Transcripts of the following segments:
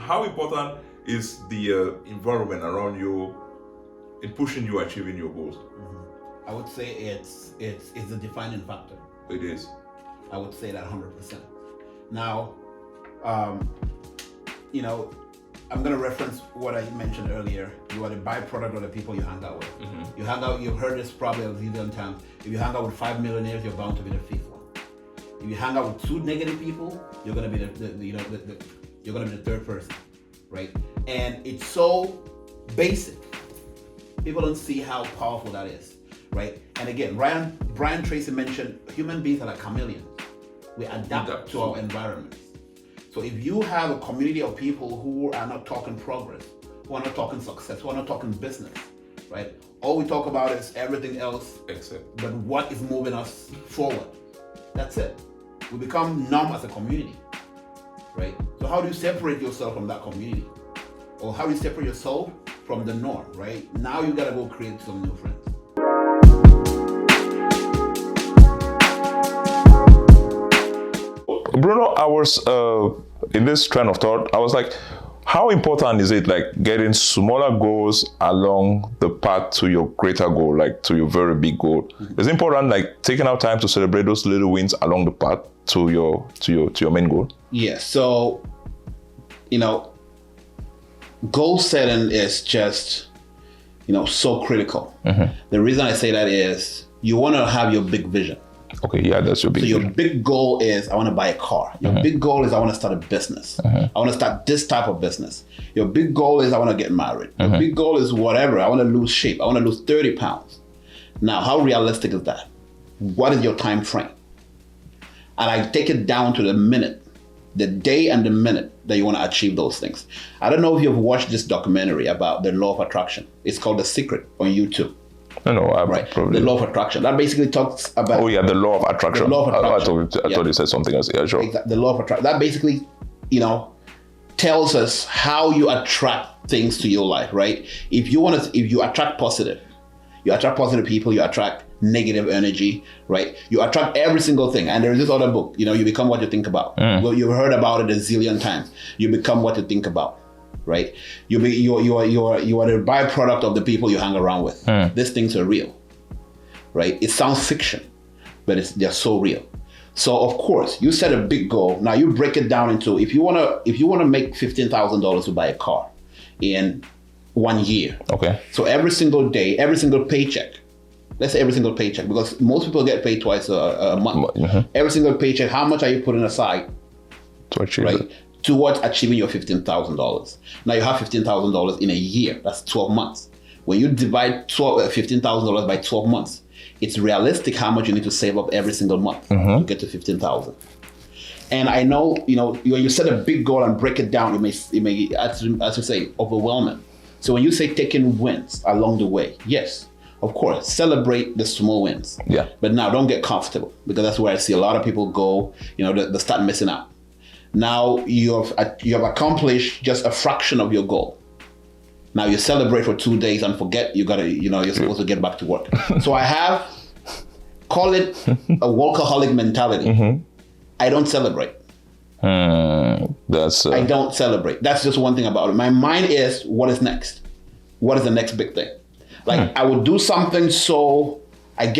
how important is the environment around you in pushing you achieving your goals? I would say it's a defining factor. It is. I would say that 100%. Now, I'm going to reference what I mentioned earlier. You are the byproduct of the people you hang out with. You hang out. You've heard this probably a zillion times. If you hang out with 5 millionaires, you're bound to be the fifth one. If you hang out with 2 negative people, you're going to be you're going to be the third person, right? And it's so basic. People don't see how powerful that is. Right? And again, Brian Tracy mentioned human beings are like chameleons. We adapt to our environments. So if you have a community of people who are not talking progress, who are not talking success, who are not talking business, right? All we talk about is everything else but what is moving us forward. That's it. We become numb as a community, right? So how do you separate yourself from that community? Or how do you separate yourself from the norm, right? Now you gotta go create some new friends. Bruno, I was in this train of thought. I was like, how important is it, like getting smaller goals along the path to your greater goal, like to your very big goal? Is it important, like taking out time to celebrate those little wins along the path to your main goal? Yeah. So, goal setting is just, so critical. The reason I say that is you want to have your big vision. Okay, yeah, that's your big vision. So your big goal is I want to buy a car. Your big goal is I want to start a business. I want to start this type of business. Your big goal is I want to get married. Your big goal is whatever. I want to lose shape. I want to lose 30 pounds. Now, how realistic is that? What is your time frame? And I take it down to the minute, the day and the minute that you want to achieve those things. I don't know if you've watched this documentary about the law of attraction. It's called The Secret on YouTube. No, right. Probably. The law of attraction. That basically talks about... Oh, yeah, the law of attraction. The law of attraction. I thought you said something else. Yeah, sure. Exactly. The law of attraction. That basically, tells us how you attract things to your life, right? If you attract positive people, you attract negative energy, right? You attract every single thing. And there is this other book, you become what you think about. Well, you've heard about it a zillion times. You become what you think about. Right, you are the byproduct of the people you hang around with. These things are real, right? It sounds fiction, but they're so real. So of course, you set a big goal. Now you break it down into if you wanna make $15,000 to buy a car in 1 year. Okay. So every single day, every single paycheck. Let's say every single paycheck, because most people get paid twice a month. Every single paycheck, how much are you putting aside to achieve it? Towards achieving your $15,000. Now you have $15,000 in a year. That's 12 months. When you divide $15,000 by 12 months, it's realistic how much you need to save up every single month to get to $15,000. And I know, when you set a big goal and break it down, it may, as you say, overwhelming. So when you say taking wins along the way, yes, of course, celebrate the small wins. Yeah. But now don't get comfortable, because that's where I see a lot of people go. They start missing out. Now you have accomplished just a fraction of your goal. Now you celebrate for 2 days and forget you're supposed to get back to work. So call it a workaholic mentality. I don't celebrate. I don't celebrate. That's just one thing about it. My mind is, what is next? What is the next big thing? Like I would do something so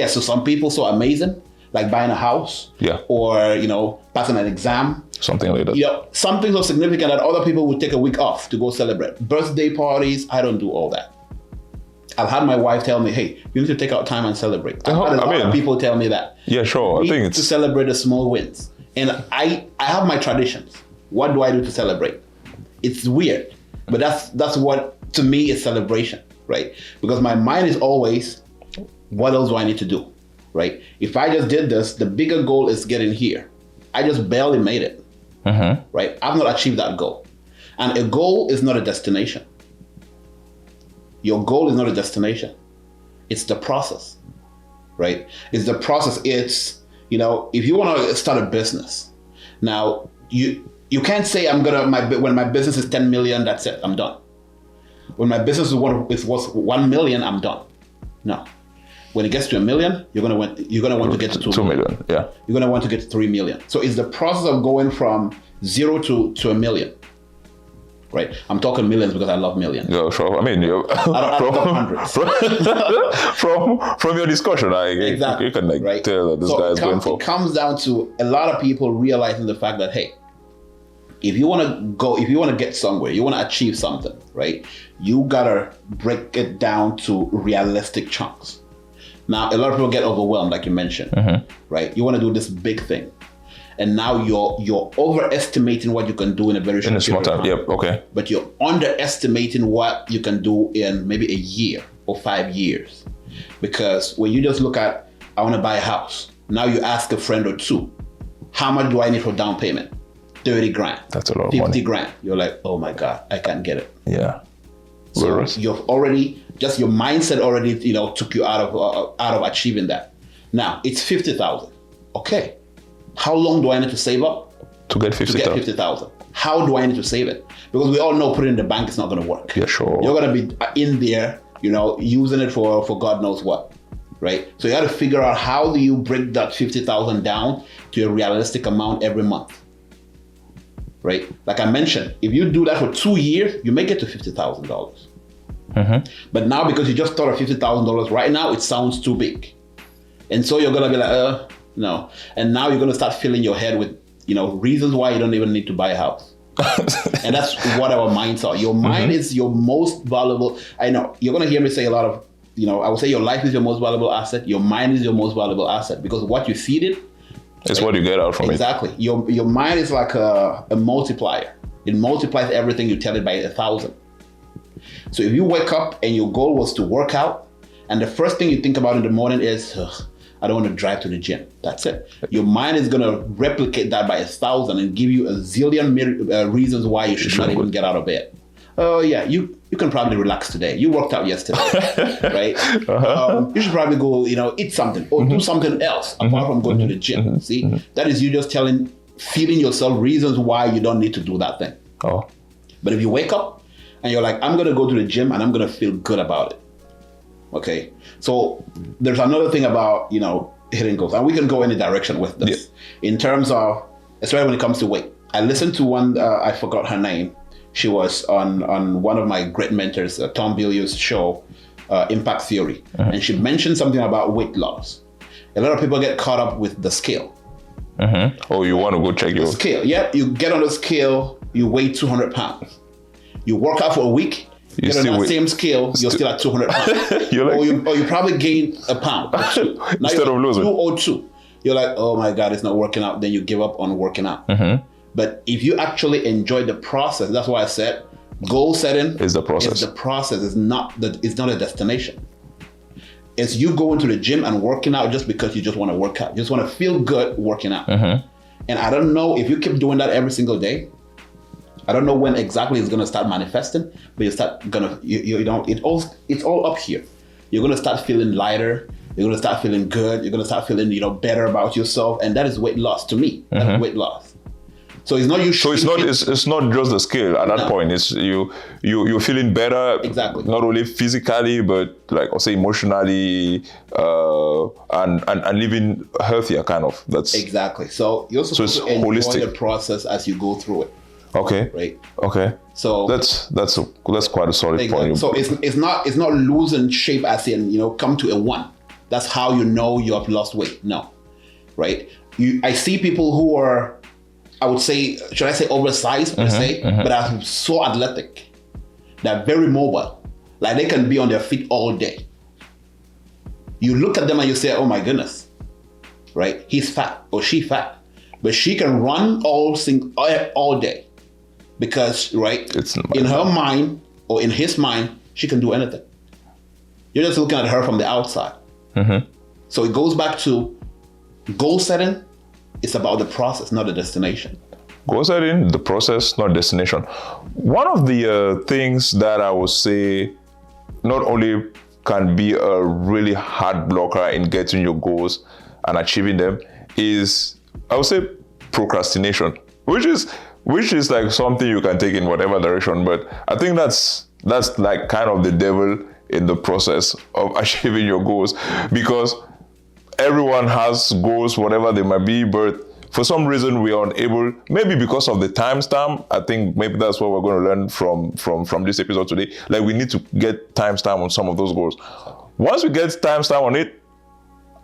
some people so amazing, like buying a house, or passing an exam, something like that. Something so significant that other people would take a week off to go celebrate. Birthday parties, I don't do all that. I've had my wife tell me, "Hey, you need to take out time and celebrate." I've had a lot of people tell me that. Yeah, sure. I think it's to celebrate the small wins, and I have my traditions. What do I do to celebrate? It's weird, but that's what to me is celebration, right? Because my mind is always, what else do I need to do? Right? If I just did this, the bigger goal is getting here. I just barely made it. Right? I've not achieved that goal. And a goal is not a destination. Your goal is not a destination. It's the process. Right? It's the process. It's, if you want to start a business, now you can't say when my business is 10 million, that's it, I'm done. When my business is worth 1 million, I'm done. No. When it gets to 1 million, you're gonna want to get to 2 million. Yeah. You're gonna want to get to 3 million. So it's the process of going from 0 to 1 million. right? I'm talking millions because I love millions. Yeah, sure. I mean, I don't talk hundreds. from your discussion, Exactly. you can right? tell that this guy is going for. It comes down to a lot of people realizing the fact that, hey, if you want to get somewhere, you want to achieve something, right? You gotta break it down to realistic chunks. Now, a lot of people get overwhelmed, like you mentioned, right? You want to do this big thing, and now you're overestimating what you can do in a very short small period of time. time. Yep. Okay. But you're underestimating what you can do in maybe a year or 5 years, because when you just look at, I want to buy a house. Now you ask a friend or two, how much do I need for down payment? 30 grand. That's a lot of 50 money. grand. You're like, oh my God, I can't get it. Yeah. So Whereas- you've already, just your mindset already, took you out of achieving that. Now it's 50,000. Okay. How long do I need to save up to get to get 50,000. 50,000? How do I need to save it? Because we all know putting it in the bank is not going to work. Yeah, sure. You're going to be in there, using it for God knows what, right? So you got to figure out, how do you break that 50,000 down to a realistic amount every month, right? Like I mentioned, if you do that for 2 years, you may get to $50,000. But now, because you just thought of $50,000 right now, it sounds too big. And so you're going to be like, no. And now you're going to start filling your head with, reasons why you don't even need to buy a house. And that's what our minds are. Your mind is your most valuable. I know you're going to hear me say a lot of, I would say your life is your most valuable asset. Your mind is your most valuable asset, because what you feed it, it's what you get out from exactly. Your mind is like a multiplier. It multiplies everything you tell it by 1,000. So if you wake up and your goal was to work out, and the first thing you think about in the morning is, I don't want to drive to the gym. That's it. Your mind is going to replicate that by 1,000 and give you a zillion reasons why you should not even get out of bed. Oh yeah, you can probably relax today. You worked out yesterday, right? You should probably go, eat something or do something else apart from going to the gym. See, that is you just feeding yourself reasons why you don't need to do that thing. Oh. But if you wake up and you're like, I'm going to go to the gym and I'm going to feel good about it. Okay. So there's another thing about, hitting goals, and we can go any direction with this in terms of, especially when it comes to weight. I listened to one, I forgot her name. She was on one of my great mentors, Tom Bilyeu's show, Impact Theory. And she mentioned something about weight loss. A lot of people get caught up with the scale. Oh, you want to go check your scale? Yeah, you get on the scale, you weigh 200 pounds. You work out for a week, you get on that same scale, you're still at 200 pounds. or you probably gain a pound or two. Now instead of losing 202. You're like, oh my God, it's not working out. Then you give up on working out. But if you actually enjoy the process, that's why I said goal setting is the process. It's the process. It's not a destination. It's you going to the gym and working out just because you just want to work out. You just want to feel good working out. And I don't know if you keep doing that every single day. I don't know when exactly it's going to start manifesting, but it's all up here. You're going to start feeling lighter. You're going to start feeling good. You're going to start feeling, better about yourself. And that is weight loss to me. That's weight loss. So it's not you. So it's not just the scale at that point. It's you're feeling better. Exactly. Not only physically, but like I'll say emotionally, and living healthier kind of. That's exactly. So you're supposed to enjoy the process as you go through it. Okay. Right. Okay. So that's quite a solid exactly. point. So it's not losing shape as in come to a 1. That's how you know you have lost weight. No. Right. I see people who are, I would say, should I say oversized per se, but are so athletic. They're very mobile. Like they can be on their feet all day. You look at them and you say, oh my goodness, right? He's fat or she fat, but she can run all day because, right, in her mind or in his mind, she can do anything. You're just looking at her from the outside. So it goes back to goal setting. It's about the process, not the destination. Goal setting, the process, not destination. One of the things that I would say not only can be a really hard blocker in getting your goals and achieving them is, I would say, procrastination, which is like something you can take in whatever direction. But I think that's like kind of the devil in the process of achieving your goals, because everyone has goals, whatever they might be, but for some reason we are unable, maybe because of the timestamp. I think maybe that's what we're going to learn from this episode today. Like, we need to get timestamp on some of those goals. Once we get timestamp on it,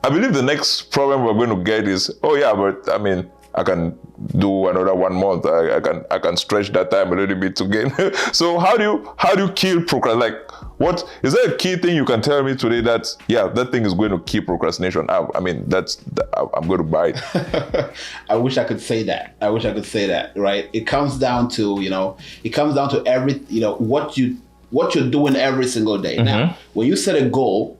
I believe the next problem we're going to get is, oh yeah, but I mean, I can do another 1 month. I can stretch that time a little bit to gain. So how do you kill procrastination? Like, what is there a key thing you can tell me today that that thing is going to kill procrastination? I mean, I'm going to buy it. I wish I could say that. Right? It comes down to what you're doing every single day. Now, when you set a goal,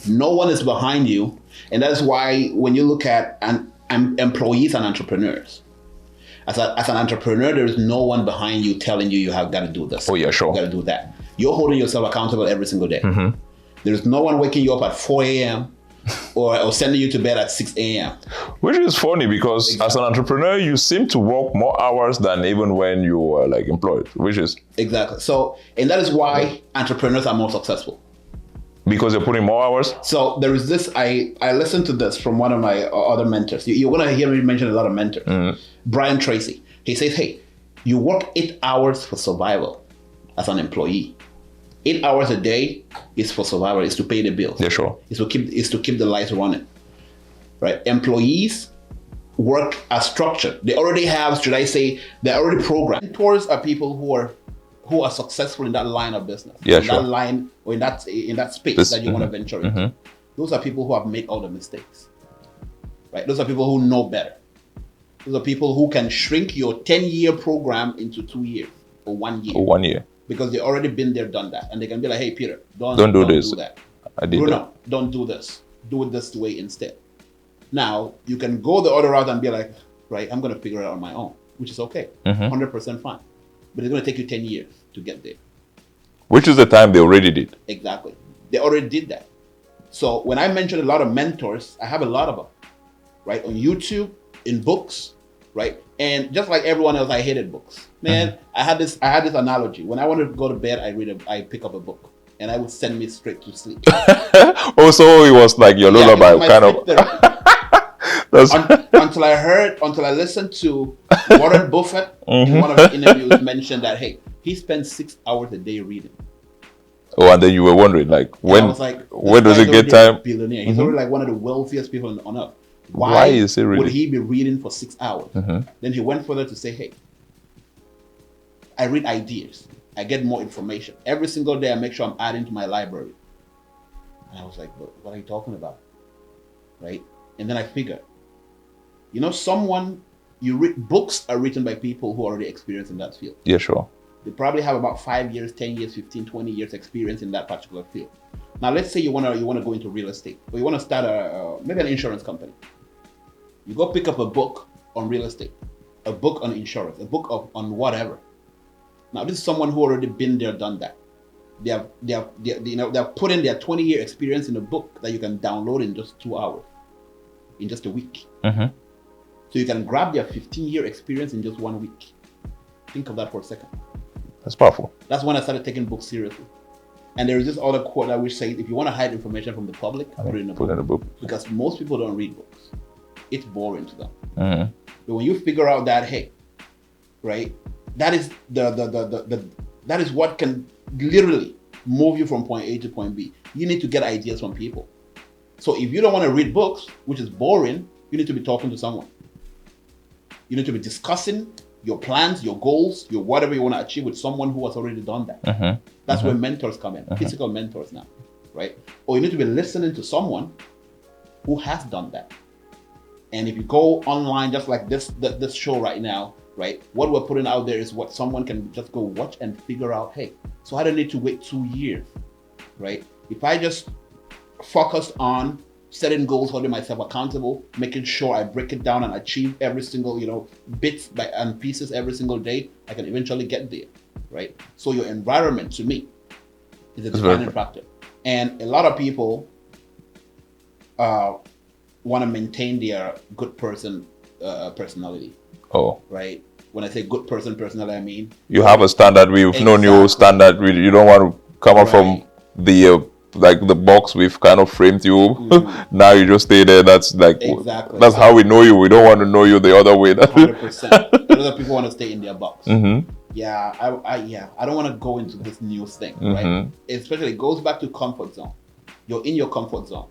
no one is behind you, and that's why when you look at employees and entrepreneurs, as an entrepreneur, there is no one behind you telling you have got to do this. Oh yeah, sure. You got to do that. You're holding yourself accountable every single day. There is no one waking you up at 4 a.m. or sending you to bed at 6 a.m. Which is funny because as an entrepreneur, you seem to work more hours than even when you are like employed, which is... Exactly. So, and that is why entrepreneurs are more successful. Because you're putting more hours? So there is this, I listened to this from one of my other mentors. You're going to hear me mention a lot of mentors. Brian Tracy. He says, hey, you work 8 hours for survival as an employee. 8 hours a day is for survival, is to pay the bills. Yeah, sure. Is to keep the lights running. Right? Employees work as structured. They already have, should I say, they're already programmed. Mentors are people who are successful in that line of business. Yeah, in sure. that line or in that space that you want to venture into. Those are people who have made all the mistakes. Right? Those are people who know better. Those are people who can shrink your 10-year program into 2 years or 1 year. Or 1 year. Because they already been there, done that. And they can be like, hey, Peter, don't do this. Do that. I did Bruno, that. don't do this. Do it this way instead. Now, you can go the other route and be like, right, I'm going to figure it out on my own, which is okay. 100% fine. But it's going to take you 10 years to get there. Which is the time they already did. Exactly. They already did that. So when I mentioned a lot of mentors, I have a lot of them, right? On YouTube, in books, right? And just like everyone else, I hated books. Man, I had this analogy. When I wanted to go to bed, I pick up a book, and I would send me straight to sleep. Also, it was like your lullaby, kind of. Until I listened to Warren Buffett in one of the interviews mentioned that, hey, he spends 6 hours a day reading. Oh, and then you were wondering, like, when does he get time? Billionaire. He's already like one of the wealthiest people on earth. Why is he reading? Would he be reading for 6 hours? Then he went further to say, hey, I read ideas. I get more information. Every single day I make sure I'm adding to my library. And I was like, what are you talking about? Right? And then I figured, books are written by people who are already experienced in that field. Yeah, sure. They probably have about 5 years, 10 years, 15, 20 years experience in that particular field. Now, let's say you want to go into real estate, or you want to start maybe an insurance company. You go pick up a book on real estate, a book on insurance, a book on whatever. Now, this is someone who already been there, done that. They have put in their 20-year experience in a book that you can download in just 2 hours, in just a week. So you can grab their 15-year experience in just 1 week. Think of that for a second. That's powerful. That's when I started taking books seriously. And there is this other quote that which says, if you want to hide information from the public, put it in a book. Because most people don't read books. It's boring to them. But when you figure out that, hey, right, that is that is what can literally move you from point A to point B. You need to get ideas from people. So if you don't want to read books, which is boring, you need to be talking to someone. You need to be discussing your plans, your goals, your whatever you want to achieve with someone who has already done that. That's where mentors come in, physical mentors now, right? Or you need to be listening to someone who has done that. And if you go online, just like this show right now, right? What we're putting out there is what someone can just go watch and figure out, hey, so I don't need to wait 2 years, right? If I just focus on setting goals, holding myself accountable, making sure I break it down and achieve every single, bits and pieces every single day, I can eventually get there, right? So your environment, to me, is a defining factor. And a lot of people want to maintain their good person personality. Oh. Right? When I say good person personality, I mean... You have a standard. We've known you standard. You don't want to come up from the like the box we've kind of framed you. Now you just stay there. That's like Exactly. that's how we know you. We don't want to know you the other way. 100%. Other people want to stay in their box. Yeah, I don't want to go into this new thing, right? Especially it goes back to comfort zone. You're in your comfort zone.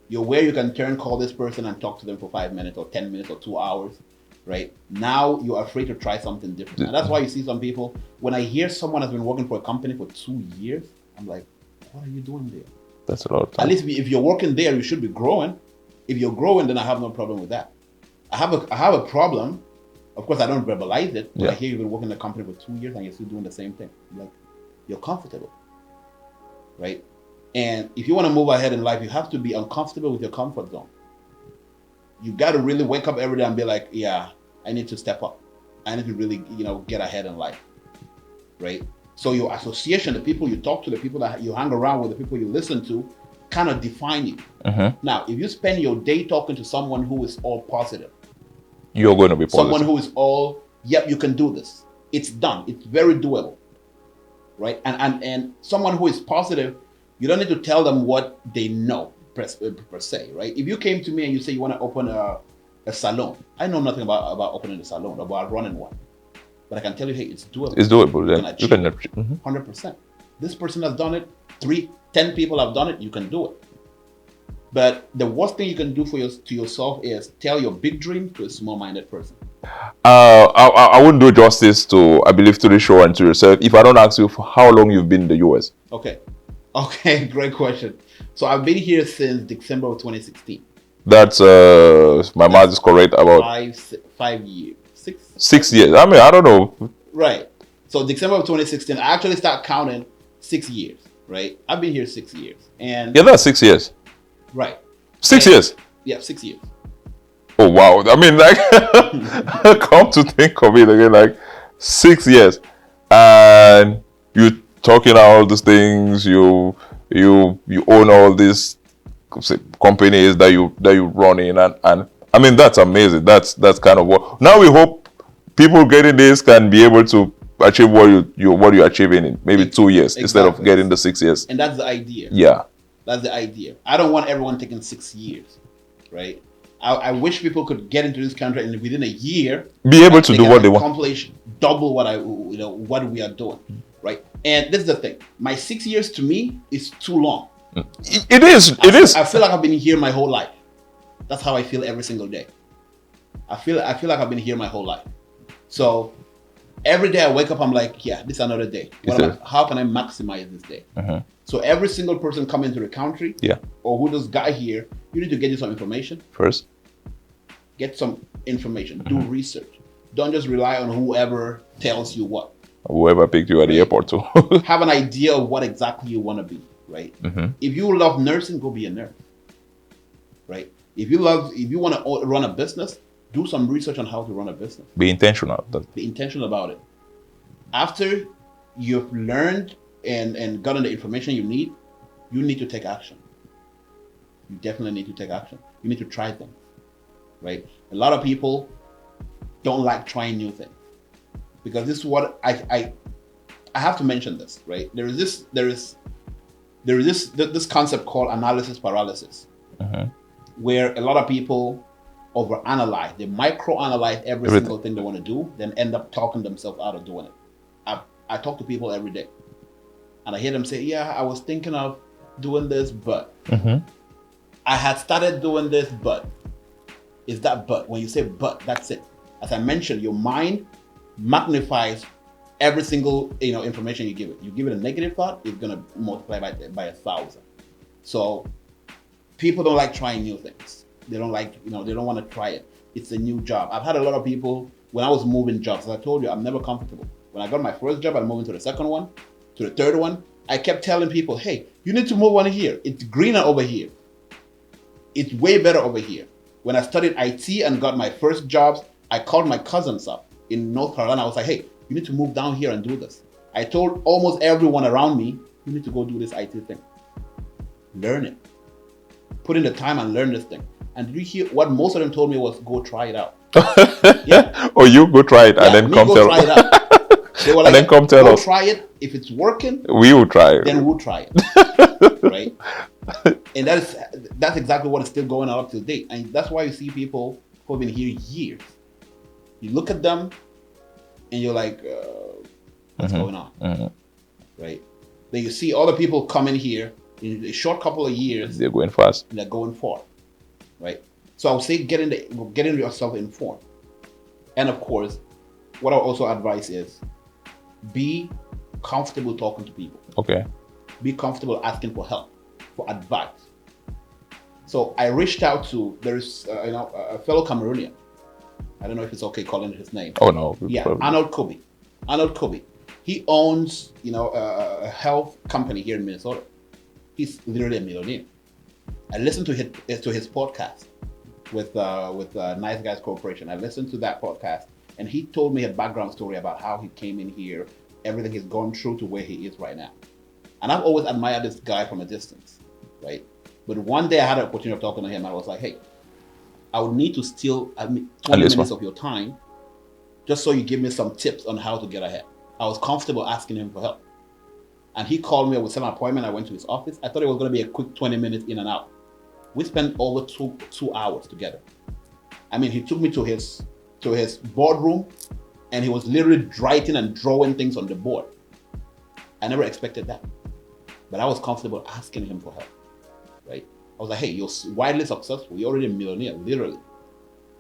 You're where you can call this person and talk to them for 5 minutes or 10 minutes or 2 hours, right? Now you're afraid to try something different. And that's why you see some people, when I hear someone has been working for a company for 2 years, I'm like, what are you doing there? That's a lot of time. At least if you're working there, you should be growing. If you're growing, then I have no problem with that. I have a problem. Of course, I don't verbalize it, but I hear you've been working in a company for 2 years and you're still doing the same thing. Like, you're comfortable, right? And if you want to move ahead in life, you have to be uncomfortable with your comfort zone. You got to really wake up every day and be like, yeah, I need to step up. I need to really, get ahead in life, right? So your association, the people you talk to, the people that you hang around with, the people you listen to, kind of define you. Now, if you spend your day talking to someone who is all positive, you're going to be positive. Someone who is all, yep, you can do this. It's done. It's very doable, right? And someone who is positive, you don't need to tell them what they know per se, right? If you came to me and you say you want to open a salon, I know nothing about opening a salon, about running one. But I can tell you, hey, it's doable. It's doable. You can achieve 100%. This person has done it. 10 people have done it. You can do it. But the worst thing you can do to yourself is tell your big dream to a small-minded person. I wouldn't do justice to, I believe, to the show and to yourself if I don't ask you for how long you've been in the US. Okay, great question. So I've been here since December of 2016. That's my math is correct, about 5 years. 6 years. I mean, I don't know. Right. So December of 2016, I actually start counting 6 years. Right. I've been here 6 years, and that's 6 years. Right. 6 years. Yeah, 6 years. Oh wow! I mean, like, come to think of it again, like 6 years, and you talking all these things. You own all these companies that you run in, and I mean that's amazing. That's kind of what. Now we hope people getting this can be able to achieve what you're achieving in maybe 2 years instead of getting the 6 years. And that's the idea. Yeah. That's the idea. I don't want everyone taking 6 years, right? I wish people could get into this country and within a year be able to do what they want, accomplish double what we are doing, right? And this is the thing. My 6 years to me is too long. It is. I feel like I've been here my whole life. That's how I feel every single day. I feel like I've been here my whole life. So every day I wake up, I'm like, yeah, this is another day. How can I maximize this day? So every single person coming to the country, or who just got here, you need to get you some information. First, get some information. Do research. Don't just rely on whoever tells you what. Whoever picked you at the airport too. Have an idea of what exactly you want to be, right? If you love nursing, go be a nurse, right? If you want to run a business, do some research on how to run a business. Be intentional. Be intentional about it. After you've learned and gotten the information you need to take action. You definitely need to take action. You need to try things, right? A lot of people don't like trying new things because this is what I have to mention this, right? There is this concept called analysis paralysis, where a lot of people overanalyze. They microanalyze every single thing they want to do, then end up talking themselves out of doing it. I talk to people every day, and I hear them say, "Yeah, I was thinking of doing this, but I had started doing this, but." Is that but? When you say but, that's it. As I mentioned, your mind magnifies every single information you give it. You give it a negative thought, it's gonna multiply by 1,000. So people don't like trying new things. They don't like, they don't want to try it. It's a new job. I've had a lot of people, when I was moving jobs, as I told you, I'm never comfortable. When I got my first job, I moved to the second one, to the third one. I kept telling people, hey, you need to move on here. It's greener over here. It's way better over here. When I studied IT and got my first jobs, I called my cousins up in North Carolina. I was like, hey, you need to move down here and do this. I told almost everyone around me, you need to go do this IT thing. Learn it. Put in the time and learn this thing. And did you hear what most of them told me was, go try it out. Yeah. Or you go try it and then come tell try it out. They were And then come tell "Go us. try it. If it's working, We will try. then we'll try it." Right? And that's exactly what is still going on up to date. And that's why you see people who have been here years. You look at them and you're like, what's going on? Right? Then you see other people come in here in a short couple of years. They're going fast. And they're going far. Right? So I would say getting yourself informed. And of course, what I also advise is be comfortable talking to people. Okay. Be comfortable asking for help, for advice. So I reached out to, there's a fellow Cameroonian. I don't know if it's okay calling his name. Oh no. Yeah, Probably. Arnold Kobe. Arnold Kobe. He owns, a health company here in Minnesota. He's literally a millionaire. I listened to his podcast with Nice Guys Corporation. I listened to that podcast, and he told me a background story about how he came in here, everything he's gone through to where he is right now. And I've always admired this guy from a distance, right? But one day I had an opportunity of talking to him. I was like, hey, I would need to steal 20 minutes of your time just so you give me some tips on how to get ahead. I was comfortable asking him for help. And he called me, we set an appointment, I went to his office. I thought it was going to be a quick 20 minutes in and out. We spent over two hours together. I mean, he took me to his boardroom, and he was literally writing and drawing things on the board. I never expected that. But I was comfortable asking him for help, right? I was like, hey, you're widely successful. You're already a millionaire, literally.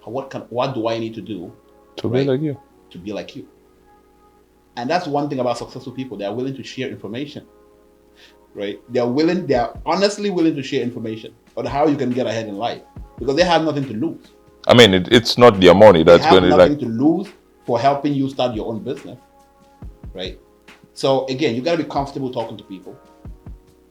What do I need to do to be like you? To be like you. And that's one thing about successful people. They are willing to share information, right? They are honestly willing to share information on how you can get ahead in life, because they have nothing to lose. I mean, it's not their money that's going to They have nothing to lose for helping you start your own business, right? So again, you got to be comfortable talking to people,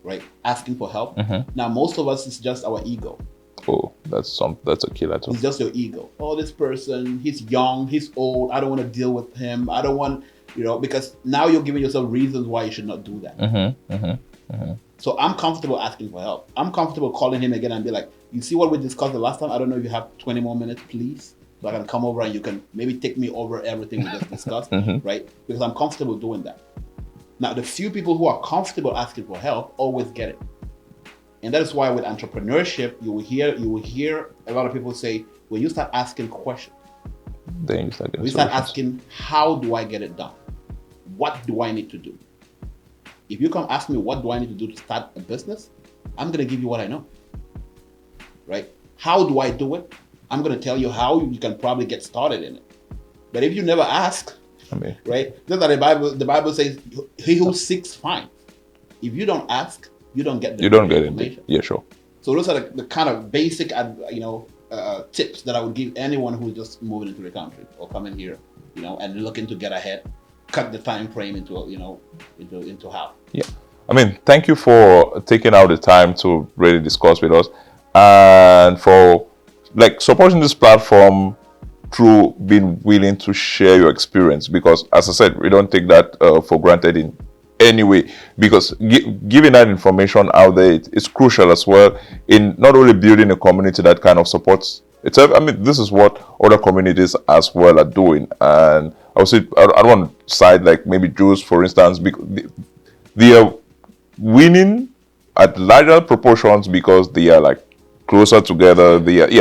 right? Asking for help. Now, most of us, it's just our ego. Oh, that's a killer too. It's just your ego. Oh, this person, he's young, he's old. I don't want to deal with him. I don't want, because now you're giving yourself reasons why you should not do that. So I'm comfortable asking for help. I'm comfortable calling him again and be like, you see what we discussed the last time? I don't know if you have 20 more minutes, please. So I can come over and you can maybe take me over everything we just discussed, right? Because I'm comfortable doing that. Now, the few people who are comfortable asking for help always get it. And that is why with entrepreneurship, you will hear a lot of people say, when you start asking questions, then you start asking, how do I get it done? What do I need to do? If you come ask me, what do I need to do to start a business? I'm going to give you what I know, right? How do I do it? I'm going to tell you how you can probably get started in it. But if you never ask, right? Just like the Bible says, he who seeks finds. If you don't ask, you don't get the information. Yeah, sure. So those are the kind of basic, tips that I would give anyone who's just moving into the country or coming here, and looking to get ahead. Cut the time frame into half. Yeah, I mean, thank you for taking out the time to really discuss with us, and for supporting this platform through being willing to share your experience. Because, as I said, we don't take that for granted in any way. Because giving that information out there is crucial as well in not only building a community that kind of supports itself. I mean, this is what other communities as well are doing, and I would say I don't want to side like maybe Jews, for instance, because they are winning at larger proportions because they are closer together.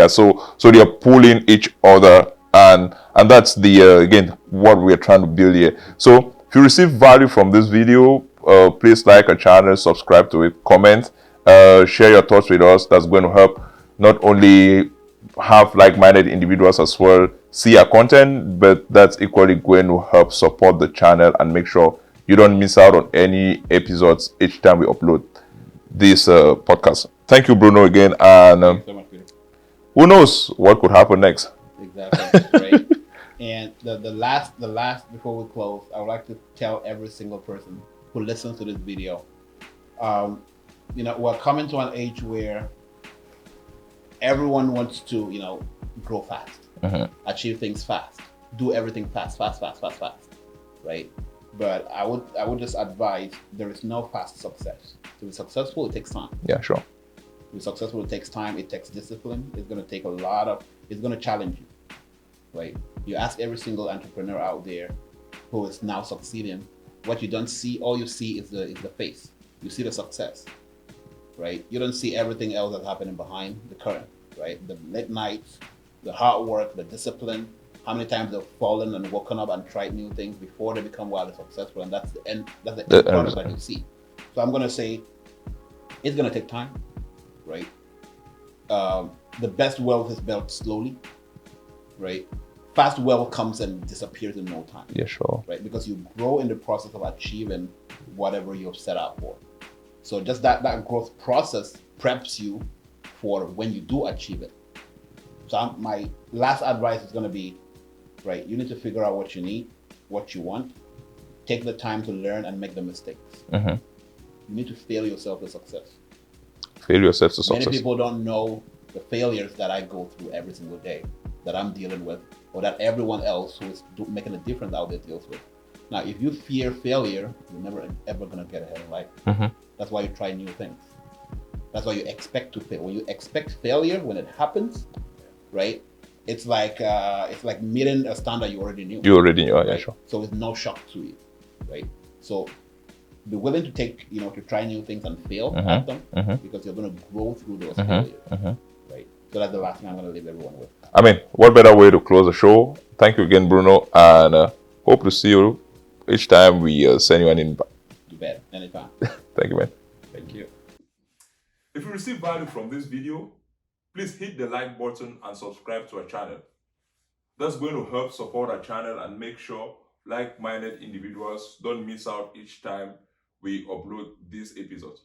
So they are pulling each other, and that's the again what we are trying to build here. So if you receive value from this video, please like our channel, subscribe to it, comment, share your thoughts with us. That's going to help not only have like-minded individuals as well see our content, but that's equally going to help support the channel and make sure you don't miss out on any episodes each time we upload this podcast. Thank you, Bruno, again, and Thanks so much, Peter. Who knows what could happen next. Exactly. Right. And the last before we close, I would like to tell every single person who listens to this video, we're coming to an age where everyone wants to, grow fast, achieve things fast, do everything fast, right? But I would just advise there is no fast success. To be successful, it takes time. Yeah, sure. To be successful, it takes time. It takes discipline. It's going to take it's going to challenge you, right? You ask every single entrepreneur out there, who is now succeeding, what you don't see, all you see is the face. You see the success, right? You don't see everything else that's happening behind the curtain, right? The late nights, the hard work, the discipline, how many times they've fallen and woken up and tried new things before they become wildly successful, and that's the end product that you see. So I'm gonna say it's gonna take time, right? The best wealth is built slowly, right? Fast wealth comes and disappears in no time. Yeah, sure. Right? Because you grow in the process of achieving whatever you've set out for. So just that growth process preps you for when you do achieve it. So my last advice is going to be, right, you need to figure out what you need, what you want, take the time to learn and make the mistakes. Mm-hmm. You need to fail yourself to success. Fail yourself to success. Many people don't know the failures that I go through every single day, that I'm dealing with, or that everyone else who is making a difference out there deals with. Now, if you fear failure, you're never ever going to get ahead in life. Mm-hmm. That's why you try new things. That's why you expect to fail. When you expect failure, when it happens, right? It's like meeting a standard you already knew. You already knew, right? Yeah, sure. So it's no shock to you, right? So be willing to take, to try new things and fail at them, because you're going to grow through those failures, right? So that's the last thing I'm going to leave everyone with. I mean, what better way to close the show? Thank you again, Bruno, and hope to see you each time we send you an invite. You bet, anytime. Thank you, man. Thank you. If you receive value from this video, please hit the like button and subscribe to our channel. That's going to help support our channel and make sure like-minded individuals don't miss out each time we upload this episode.